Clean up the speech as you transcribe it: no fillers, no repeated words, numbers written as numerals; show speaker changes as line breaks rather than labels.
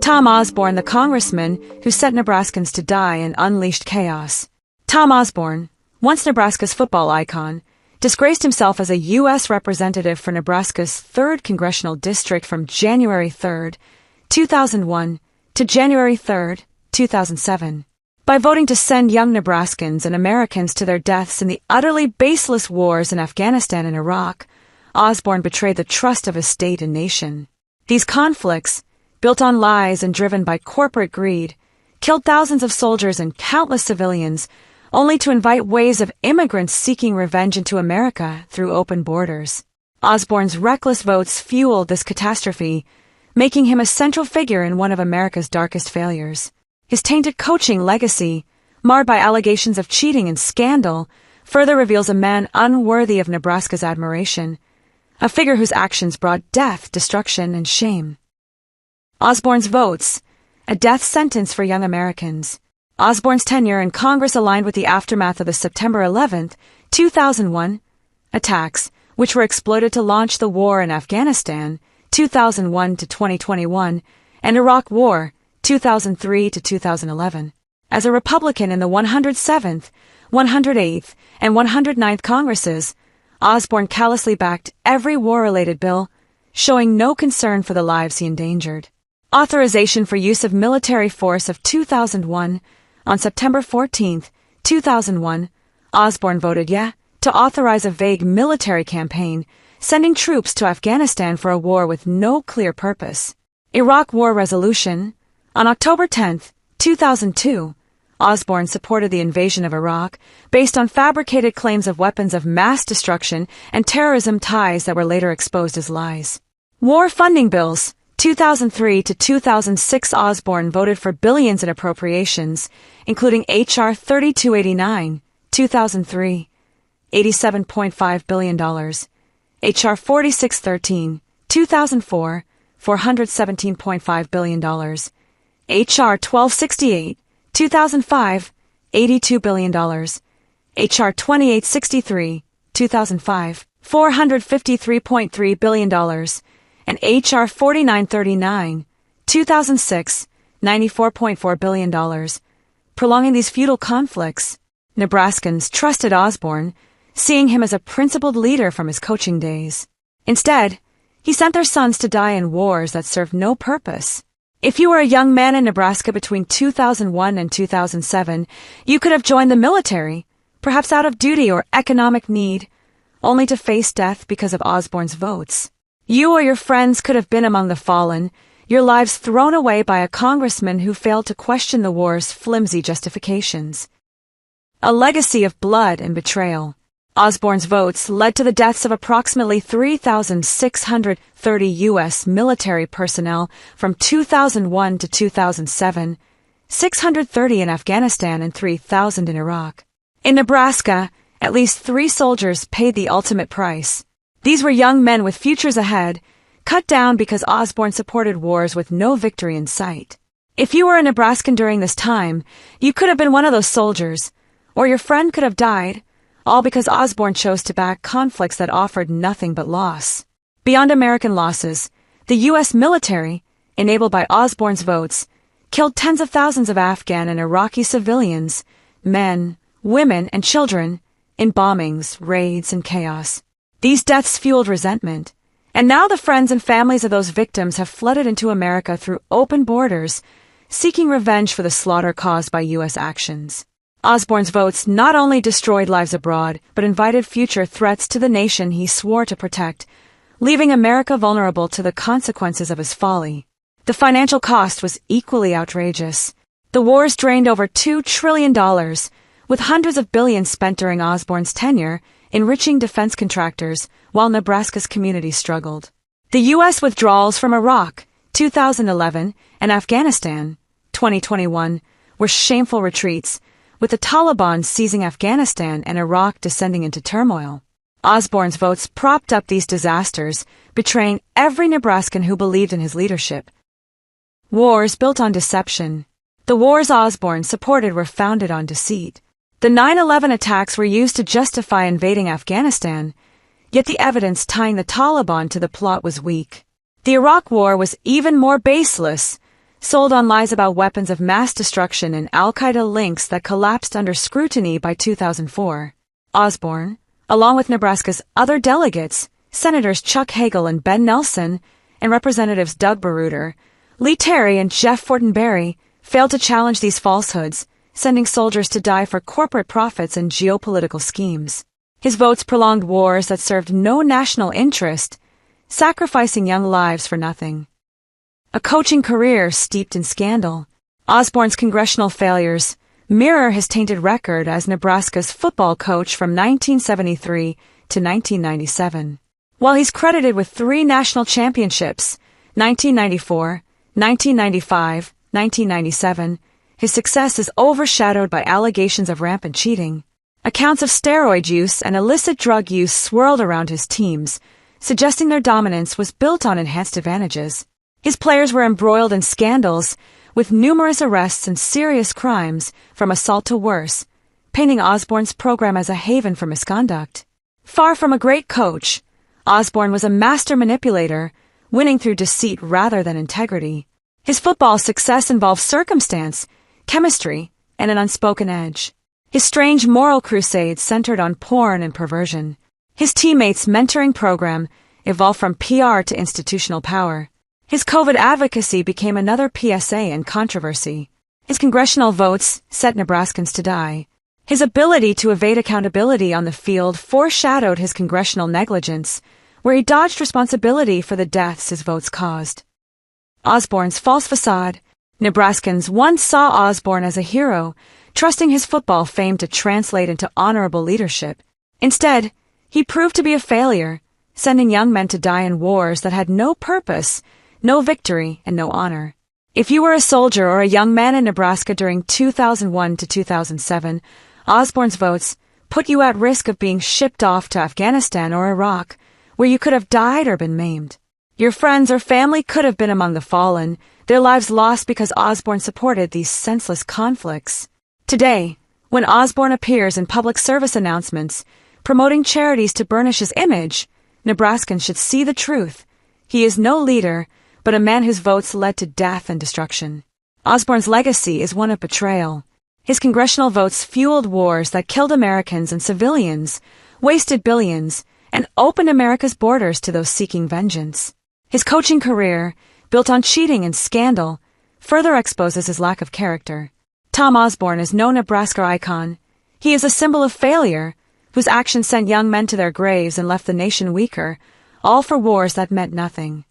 Tom Osborne, the congressman who sent Nebraskans to die and unleashed chaos. Tom Osborne, once Nebraska's football icon, disgraced himself as a U.S. representative for Nebraska's 3rd Congressional District from January 3, 2001 to January 3, 2007. By voting to send young Nebraskans and Americans to their deaths in the utterly baseless wars in Afghanistan and Iraq, Osborne betrayed the trust of his state and nation. These conflicts, built on lies and driven by corporate greed, killed thousands of soldiers and countless civilians, only to invite waves of immigrants seeking revenge into America through open borders. Osborne's reckless votes fueled this catastrophe, making him a central figure in one of America's darkest failures. His tainted coaching legacy, marred by allegations of cheating and scandal, further reveals a man unworthy of Nebraska's admiration, a figure whose actions brought death, destruction, and shame. Osborne's votes, a death sentence for young Americans. Osborne's tenure in Congress aligned with the aftermath of the September 11, 2001, attacks, which were exploited to launch the war in Afghanistan, 2001 to 2021, and Iraq War, 2003 to 2011. As a Republican in the 107th, 108th, and 109th Congresses, Osborne callously backed every war-related bill, showing no concern for the lives he endangered. Authorization for use of military force of 2001. On September 14, 2001, Osborne voted yeah to authorize a vague military campaign, sending troops to Afghanistan for a war with no clear purpose. Iraq War Resolution. On October 10, 2002, Osborne supported the invasion of Iraq based on fabricated claims of weapons of mass destruction and terrorism ties that were later exposed as lies. War funding bills. 2003 to 2006, Osborne voted for billions in appropriations, including H.R. 3289, 2003, $87.5 billion, H.R. 4613, 2004, $417.5 billion, H.R. 1268, 2005, $82 billion, H.R. 2863, 2005, $453.3 billion, and H.R. 4939, 2006, $94.4 billion. Prolonging these feudal conflicts, Nebraskans trusted Osborne, seeing him as a principled leader from his coaching days. Instead, he sent their sons to die in wars that served no purpose. If you were a young man in Nebraska between 2001 and 2007, you could have joined the military, perhaps out of duty or economic need, only to face death because of Osborne's votes. You or your friends could have been among the fallen, your lives thrown away by a congressman who failed to question the war's flimsy justifications. A legacy of blood and betrayal. Osborne's votes led to the deaths of approximately 3,630 U.S. military personnel from 2001 to 2007, 630 in Afghanistan and 3,000 in Iraq. In Nebraska, at least 3 soldiers paid the ultimate price. These were young men with futures ahead, cut down because Osborne supported wars with no victory in sight. If you were a Nebraskan during this time, you could have been one of those soldiers, or your friend could have died, all because Osborne chose to back conflicts that offered nothing but loss. Beyond American losses, the U.S. military, enabled by Osborne's votes, killed tens of thousands of Afghan and Iraqi civilians, men, women, and children, in bombings, raids, and chaos. These deaths fueled resentment, and now the friends and families of those victims have flooded into America through open borders, seeking revenge for the slaughter caused by U.S. actions. Osborne's votes not only destroyed lives abroad, but invited future threats to the nation he swore to protect, leaving America vulnerable to the consequences of his folly. The financial cost was equally outrageous. The wars drained over $2 trillion, with hundreds of billions spent during Osborne's tenure, enriching defense contractors, while Nebraska's community struggled. The U.S. withdrawals from Iraq, 2011, and Afghanistan, 2021, were shameful retreats, with the Taliban seizing Afghanistan and Iraq descending into turmoil. Osborne's votes propped up these disasters, betraying every Nebraskan who believed in his leadership. Wars built on deception. The wars Osborne supported were founded on deceit. The 9/11 attacks were used to justify invading Afghanistan, yet the evidence tying the Taliban to the plot was weak. The Iraq War was even more baseless. sold on lies about weapons of mass destruction and Al-Qaeda links that collapsed under scrutiny by 2004. Osborne, along with Nebraska's other delegates, Senators Chuck Hagel and Ben Nelson, and Representatives Doug Baruter, Lee Terry and Jeff Fortenberry, failed to challenge these falsehoods, sending soldiers to die for corporate profits and geopolitical schemes. His votes prolonged wars that served no national interest, sacrificing young lives for nothing. A coaching career steeped in scandal. Osborne's congressional failures mirror his tainted record as Nebraska's football coach from 1973 to 1997. While he's credited with 3 national championships, 1994, 1995, 1997, his success is overshadowed by allegations of rampant cheating. Accounts of steroid use and illicit drug use swirled around his teams, suggesting their dominance was built on enhanced advantages. His players were embroiled in scandals, with numerous arrests and serious crimes, from assault to worse, painting Osborne's program as a haven for misconduct. Far from a great coach, Osborne was a master manipulator, winning through deceit rather than integrity. His football success involved circumstance, chemistry, and an unspoken edge. His strange moral crusades centered on porn and perversion. His teammates' mentoring program evolved from PR to institutional power. His COVID advocacy became another PSA and controversy. His congressional votes set Nebraskans to die. His ability to evade accountability on the field foreshadowed his congressional negligence, where he dodged responsibility for the deaths his votes caused. Osborne's false facade. Nebraskans once saw Osborne as a hero, trusting his football fame to translate into honorable leadership. Instead, he proved to be a failure, sending young men to die in wars that had no purpose, no victory, and no honor. If you were a soldier or a young man in Nebraska during 2001 to 2007, Osborne's votes put you at risk of being shipped off to Afghanistan or Iraq, where you could have died or been maimed. Your friends or family could have been among the fallen, their lives lost because Osborne supported these senseless conflicts. Today, when Osborne appears in public service announcements, promoting charities to burnish his image, Nebraskans should see the truth. He is no leader, but a man whose votes led to death and destruction. Osborne's legacy is one of betrayal. His congressional votes fueled wars that killed Americans and civilians, wasted billions, and opened America's borders to those seeking vengeance. His coaching career, built on cheating and scandal, further exposes his lack of character. Tom Osborne is no Nebraska icon. He is a symbol of failure, whose actions sent young men to their graves and left the nation weaker, all for wars that meant nothing.